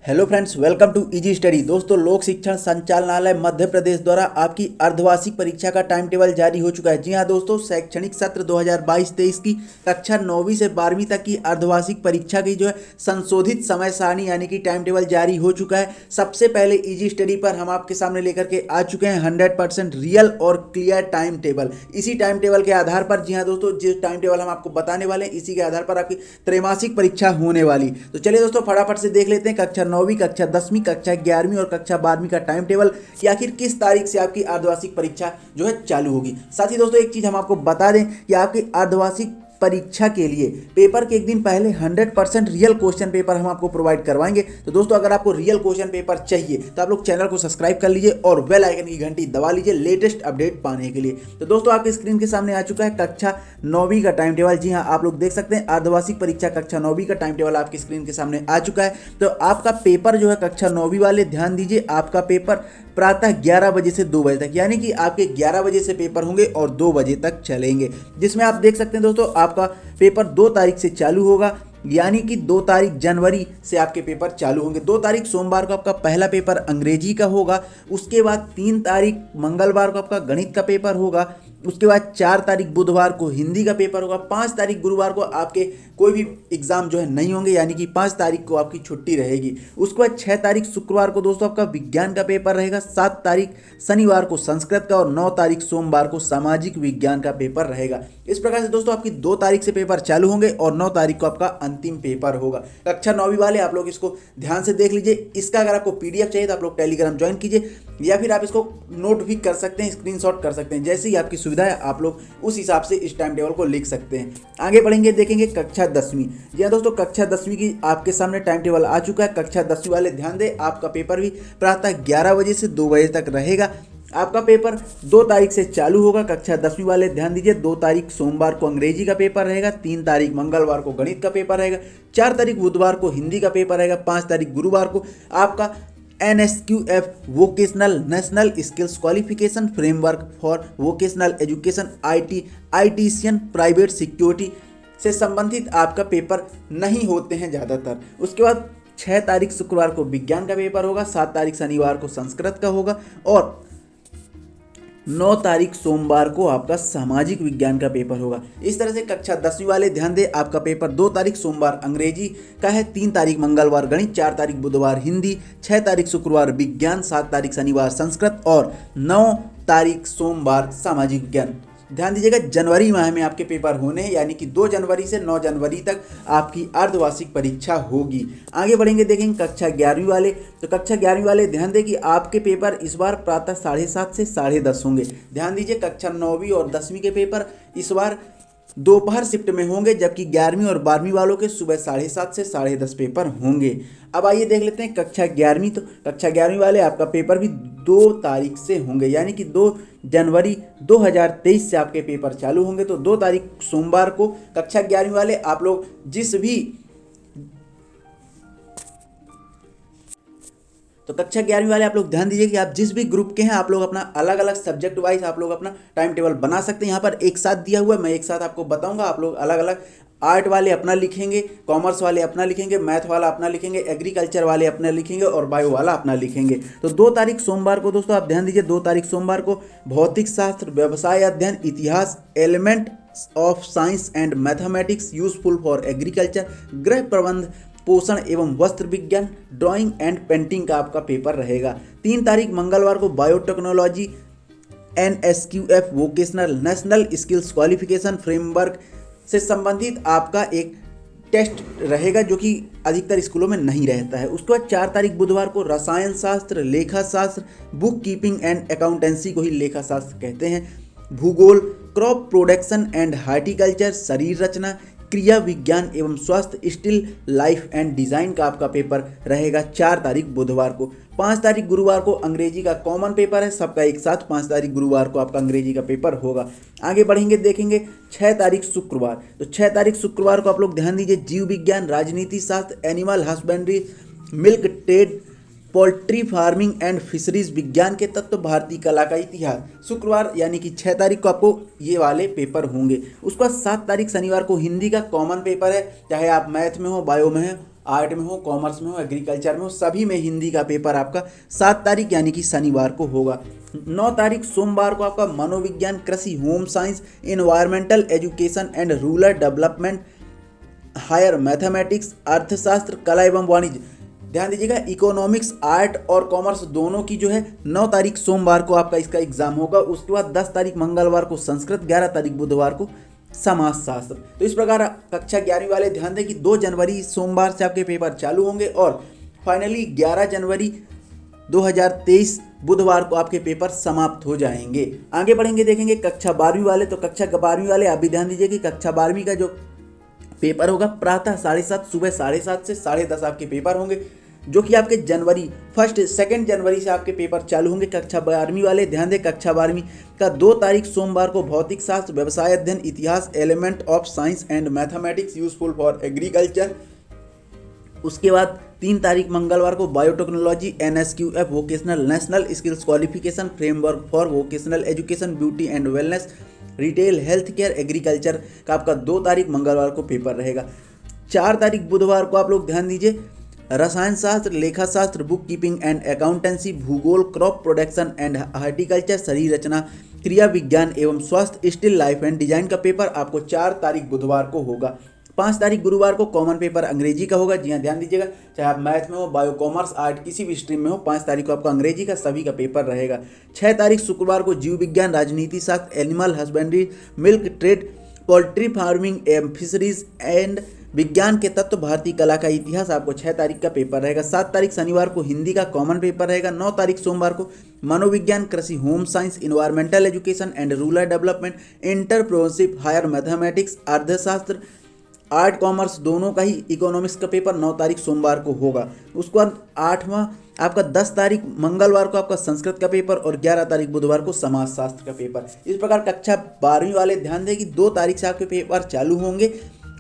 Hello friends, welcome to easy study. दोस्तों, लोक शिक्षण संचालनालय मध्य प्रदेश द्वारा आपकी अर्धवार्षिक परीक्षा का टाइम टेबल जारी हो चुका है। जी हां दोस्तों, शैक्षणिक सत्र 2022-23 की कक्षा 9वीं से 12वीं तक की अर्धवार्षिक परीक्षा की जो है संशोधित समय सारणी यानी कि टाइम टेबल जारी हो चुका है। सबसे पहले इजी स्टडी पर हम आपके सामने लेकर के आ चुके हैं 100% रियल और क्लियर टाइम टेबल। इसी टाइम टेबल के आधार पर, जी हाँ दोस्तों, जिस टाइम टेबल हम आपको बताने वाले हैं इसी के आधार पर आपकी त्रैमासिक परीक्षा होने वाली। तो चलिए दोस्तों, फटाफट से देख लेते हैं कक्षा 9वीं, कक्षा 10वीं, कक्षा 11वीं और कक्षा 12वीं का टाइम टेबल कि आखिर किस तारीख से आपकी अर्धवार्षिक परीक्षा जो है चालू होगी। साथ ही दोस्तों, एक चीज हम आपको बता दें कि आपकी अर्धवार्षिक परीक्षा के लिए पेपर के एक दिन पहले 100% रियल क्वेश्चन पेपर हम आपको प्रोवाइड करवाएंगे। तो दोस्तों, अगर आपको रियल क्वेश्चन पेपर चाहिए तो आप लोग चैनल को सब्सक्राइब कर लीजिए और बेल आइकन की घंटी दबा लीजिए लेटेस्ट अपडेट पाने के लिए। तो दोस्तों, आपके स्क्रीन के सामने आ चुका है कक्षा 9वीं का टाइम टेबल। जी हाँ, आप लोग देख सकते हैं अर्धवार्षिक परीक्षा कक्षा 9वीं का टाइम टेबल आपकी स्क्रीन के सामने आ चुका है। तो आपका पेपर जो है कक्षा 9वीं वाले, ध्यान दीजिए, आपका पेपर प्रातः 11 बजे से 2 बजे तक, यानी कि आपके 11 बजे से पेपर होंगे और 2 बजे तक चलेंगे, जिसमें आप देख सकते हैं दोस्तों आपका पेपर 2 तारीख से चालू होगा, यानी कि 2 तारीख जनवरी से आपके पेपर चालू होंगे। 2 तारीख सोमवार को आपका पहला पेपर अंग्रेजी का होगा, उसके बाद 3 तारीख मंगलवार को आपका गणित का पेपर होगा, उसके बाद 4 तारीख बुधवार को हिंदी का पेपर होगा, 5 तारीख गुरुवार को आपके कोई भी एग्जाम जो है नहीं होंगे, यानी कि 5 तारीख को आपकी छुट्टी रहेगी। उसके बाद 6 तारीख शुक्रवार को दोस्तों आपका विज्ञान का पेपर रहेगा, 7 तारीख शनिवार को संस्कृत का और 9 तारीख सोमवार को सामाजिक विज्ञान का पेपर रहेगा। इस प्रकार से दोस्तों आपकी 2 तारीख से पेपर चालू होंगे और 9 तारीख को आपका अंतिम पेपर होगा। कक्षा 9वीं वाले आप लोग इसको ध्यान से देख लीजिए। इसका अगर आपको पीडीएफ चाहिए तो आप लोग टेलीग्राम ज्वाइन कीजिए या फिर आप इसको नोट भी कर सकते हैं, स्क्रीनशॉट कर सकते हैं, जैसे ही आपकी सुविधा है आप लोग उस हिसाब से इस टाइम टेबल को लिख सकते हैं। आगे बढ़ेंगे, देखेंगे कक्षा 10वीं। जी हाँ दोस्तों, कक्षा 10वीं की आपके सामने टाइम टेबल आ चुका है। कक्षा 10वीं वाले ध्यान दें, आपका पेपर भी प्रातः 11 बजे से 2 बजे तक रहेगा। आपका पेपर 2 तारीख से चालू होगा। कक्षा 10वीं वाले ध्यान दीजिए, 2 तारीख सोमवार को अंग्रेजी का पेपर रहेगा, 3 तारीख मंगलवार को गणित का पेपर रहेगा, 4 तारीख बुधवार को हिंदी का पेपर रहेगा, 5 तारीख गुरुवार को आपका NSQF vocational national skills qualification framework for vocational education ITCN private security से संबंधित आपका पेपर नहीं होते हैं ज़्यादातर। उसके बाद 6 तारीख शुक्रवार को विज्ञान का पेपर होगा, 7 तारीख शनिवार को संस्कृत का होगा और 9 तारीख सोमवार को आपका सामाजिक विज्ञान का पेपर होगा। इस तरह से कक्षा 10वीं वाले ध्यान दें, आपका पेपर 2 तारीख सोमवार अंग्रेजी का है, 3 तारीख मंगलवार गणित, 4 तारीख बुधवार हिंदी, 6 तारीख शुक्रवार विज्ञान, 7 तारीख शनिवार संस्कृत और 9 तारीख सोमवार सामाजिक विज्ञान। ध्यान दीजिएगा, जनवरी माह में आपके पेपर होने हैं, यानी कि 2 जनवरी से 9 जनवरी तक आपकी अर्धवार्षिक परीक्षा होगी। आगे बढ़ेंगे, देखेंगे कक्षा 11वीं वाले। तो कक्षा 11वीं वाले ध्यान दें कि आपके पेपर इस बार प्रातः 7:30 से 10:30 होंगे। ध्यान दीजिए, कक्षा 9वीं और 10वीं के पेपर इस बार दोपहर शिफ्ट में होंगे, जबकि 11वीं और 12वीं वालों के सुबह 7:30 से 10:30 पेपर होंगे। अब आइए देख लेते हैं कक्षा 11वीं। तो कक्षा 11वीं वाले आपका पेपर भी 2 तारीख से होंगे, यानी कि 2 जनवरी 2023 से आपके पेपर चालू होंगे। तो 2 तारीख सोमवार को कक्षा 11वीं वाले आप लोग कक्षा 11वीं वाले आप लोग ध्यान दीजिए कि आप जिस भी ग्रुप के हैं आप लोग अपना अलग अलग सब्जेक्ट वाइज आप लोग अपना टाइम टेबल बना सकते हैं। यहाँ पर एक साथ दिया हुआ है, मैं एक साथ आपको बताऊंगा। आप लोग अलग अलग, आर्ट वाले अपना लिखेंगे, कॉमर्स वाले अपना लिखेंगे, मैथ वाला अपना लिखेंगे, एग्रीकल्चर वाले अपना लिखेंगे और बायो वाला अपना लिखेंगे। तो 2 तारीख सोमवार को दोस्तों आप ध्यान दीजिए, 2 तारीख सोमवार को भौतिक शास्त्र, व्यवसाय अध्ययन, इतिहास, element of science and mathematics useful for agriculture, गृह प्रबंध, पोषण एवं वस्त्र विज्ञान, ड्राइंग एंड पेंटिंग का आपका पेपर रहेगा। 3 तारीख मंगलवार को biotechnology, NSQF vocational national skills qualification framework से संबंधित आपका एक टेस्ट रहेगा, जो कि अधिकतर स्कूलों में नहीं रहता है। उसके बाद 4 तारीख बुधवार को रसायन शास्त्र, लेखा शास्त्र, बुक कीपिंग एंड अकाउंटेंसी को ही लेखा शास्त्र कहते हैं, भूगोल, क्रॉप प्रोडक्शन एंड हार्टिकल्चर, शरीर रचना, क्रिया विज्ञान एवं स्वास्थ्य, स्टिल लाइफ एंड डिज़ाइन का आपका पेपर रहेगा 4 तारीख बुधवार को। 5 तारीख गुरुवार को अंग्रेजी का कॉमन पेपर है, सबका एक साथ 5 तारीख गुरुवार को आपका अंग्रेजी का पेपर होगा। आगे बढ़ेंगे, देखेंगे 6 तारीख शुक्रवार। तो 6 तारीख शुक्रवार को आप लोग ध्यान दीजिए, जीव विज्ञान, राजनीति शास्त्र, animal husbandry, milk trade, poultry farming and fisheries विज्ञान के तत्व, भारतीय कला का इतिहास। शुक्रवार यानी कि 6 तारीख को आपको ये वाले पेपर होंगे। उसके बाद 7 तारीख शनिवार को हिंदी का कॉमन पेपर है, चाहे आप मैथ में हो, बायो में हो, आर्ट में हो, कॉमर्स में हो, एग्रीकल्चर में हो, सभी में हिंदी का पेपर आपका 7 तारीख यानी कि शनिवार को होगा। 9 तारीख सोमवार को आपका मनोविज्ञान, कृषि, home science, environmental education and rural development, higher mathematics, अर्थशास्त्र, कला एवं वाणिज्य, ध्यान दीजिएगा इकोनॉमिक्स, आर्ट और कॉमर्स दोनों की जो है 9 तारीख सोमवार को आपका इसका एग्जाम होगा। उसके बाद 10 तारीख मंगलवार को संस्कृत, 11 तारीख बुधवार को समाजशास्त्र। तो इस प्रकार कक्षा 11वीं वाले ध्यान दें कि 2 जनवरी सोमवार से आपके पेपर चालू होंगे और फाइनली 11 जनवरी 2023 बुधवार को आपके पेपर समाप्त हो जाएंगे। आगे बढ़ेंगे, देखेंगे कक्षा 12वीं वाले। तो कक्षा 12वीं वाले आप भी ध्यान दीजिए कि कक्षा 12वीं का जो पेपर होगा प्रातः 7:30, सुबह 7:30 से 10:30 आपके पेपर होंगे, जो कि आपके जनवरी 2 जनवरी से आपके पेपर चालू होंगे। कक्षा 12वीं वाले ध्यान दें, कक्षा 12वीं का 2 तारीख सोमवार को भौतिक शास्त्र, व्यवसाय अध्ययन, इतिहास, element of science and mathematics useful for agriculture. उसके बाद 3 तारीख मंगलवार को biotechnology, NSQF vocational, national skills qualification framework for vocational education, beauty and wellness, retail, health care, agriculture का आपका 2 तारीख मंगलवार को पेपर रहेगा। 4 तारीख बुधवार को आप लोग ध्यान दीजिए रसायन शास्त्र, लेखा शास्त्र, बुक कीपिंग एंड अकाउंटेंसी, भूगोल, क्रॉप प्रोडक्शन एंड हार्टिकल्चर, शरीर रचना, क्रिया विज्ञान एवं स्वास्थ्य, स्टिल लाइफ एंड डिजाइन का पेपर आपको 4 तारीख बुधवार को होगा। 5 तारीख गुरुवार को कॉमन पेपर अंग्रेजी का होगा। जी हाँ, ध्यान दीजिएगा, चाहे आप मैथ में हो, बायो, कॉमर्स, आर्ट, किसी भी स्ट्रीम में हो, 5 तारीख को आपका अंग्रेजी का सभी का पेपर रहेगा। 6 तारीख शुक्रवार को जीव विज्ञान, राजनीति शास्त्र, animal husbandry, milk trade, poultry farming एवं फिशरीज एंड विज्ञान के तत्व, भारतीय कला का इतिहास आपको 6 तारीख का पेपर रहेगा। 7 तारीख शनिवार को हिंदी का कॉमन पेपर रहेगा। 9 तारीख सोमवार को मनोविज्ञान, कृषि, home science, environmental education and rural development, entrepreneurship, higher mathematics, अर्थशास्त्र, आर्ट, कॉमर्स दोनों का ही इकोनॉमिक्स का पेपर 9 तारीख सोमवार को होगा। उसके बाद 8वां आपका 10 तारीख मंगलवार को आपका संस्कृत का पेपर और 11 तारीख बुधवार को समाजशास्त्र का पेपर। इस प्रकार कक्षा 12वीं वाले ध्यान दें कि 2 तारीख से आपके पेपर चालू होंगे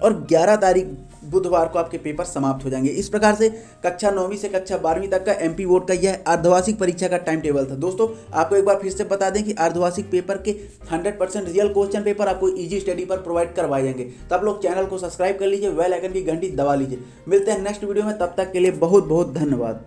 और 11 तारीख बुधवार को आपके पेपर समाप्त हो जाएंगे। इस प्रकार से कक्षा 9वीं से कक्षा 12वीं तक का MP बोर्ड का यह अर्धवार्षिक परीक्षा का टाइम टेबल था। दोस्तों आपको एक बार फिर से बता दें कि अर्धवार्षिक पेपर के 100% रियल क्वेश्चन पेपर आपको इजी स्टडी पर प्रोवाइड करवाए जाएंगे। तो आप लोग चैनल को सब्सक्राइब कर लीजिए, बेल आइकन की घंटी दबा लीजिए। मिलते हैं नेक्स्ट वीडियो में, तब तक के लिए बहुत बहुत धन्यवाद।